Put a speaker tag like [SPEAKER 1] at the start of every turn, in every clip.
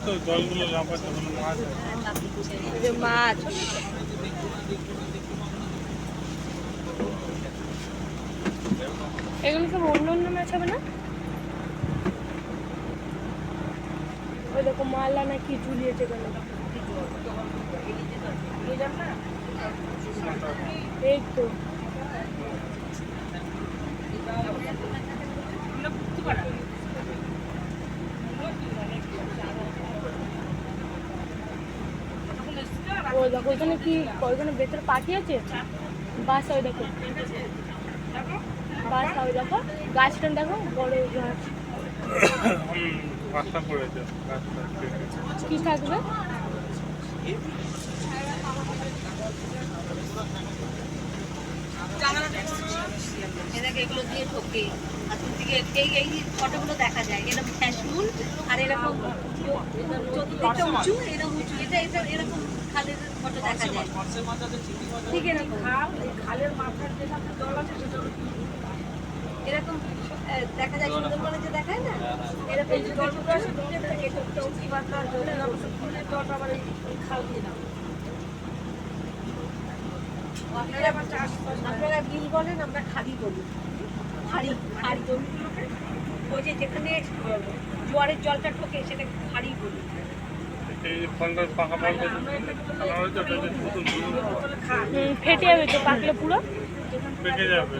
[SPEAKER 1] তো জলগুলো লাফাচ্ছে মাছ
[SPEAKER 2] মাছ এগুলো সব অন্য অন্য মাছ হবে না? ওই দেখো মালা না কি ঝুলিয়েছে কেন এই তো ওই দেখো ওইখানে কি ওইখানে ভেতরে পাখি আছে বাসা ওই দেখো বাসা ওই দেখো গাছটা দেখো বড় গাছ
[SPEAKER 1] পাঁচটা পড়েছে
[SPEAKER 2] কি থাকবে
[SPEAKER 3] এগুলো দিয়ে ঠকে এই ফটোগুলো দেখা যায় এরকম ফ্যাশন আর এরকম চতুর্দিকটা উঁচু এরকম উঁচু এটা এরকম খালের ফটো দেখা যায় ঠিক এরকম খালের মাথার যে জল আছে সেটা এরকম দেখা যায় সুন্দরবনে যে দেখায় না এরকম জলগুলো আসে দূরে থেকে চৌকি বাঁধা জলে ফুলের জল আবার খাল দিয়ে না আপনারা বিল বলেন আমরা খাড়ি বলি খাড়ি খাড়ি জমিগুলোকে ওই যে যেখানে জোয়ারের জলটা ঠোকে সেটা খাড়ি বলি
[SPEAKER 2] ফেটে যাবে তো পাকলে পুরো
[SPEAKER 1] পেকে যাবে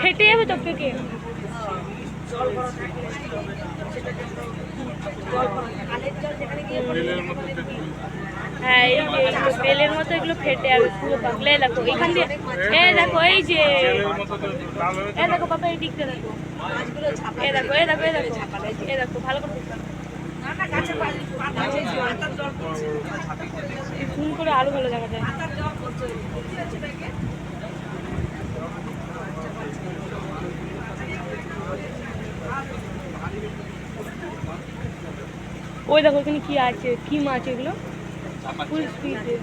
[SPEAKER 2] ফেটে যাবে তো পেকে
[SPEAKER 3] জল ভরা থাকে জল ভরা খালের জল যেখানে গিয়ে
[SPEAKER 2] হ্যাঁ এই যে বেলের মতো এগুলো ফেটে যাবে পুরো পাকলে দেখো এখান দিয়ে দেখো এই যে দেখো বাবা এই দিকটা দেখো দেখো দেখো দেখো ভালো করে ফোন করে আরো ভালো দেখা যায় ওই দেখো এখানে কি আছে কি মাছ এগুলো ফুল স্পিডে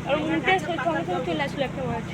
[SPEAKER 2] আর উল্টে সঙ্গে সঙ্গে চলে আসলো একটা মাছ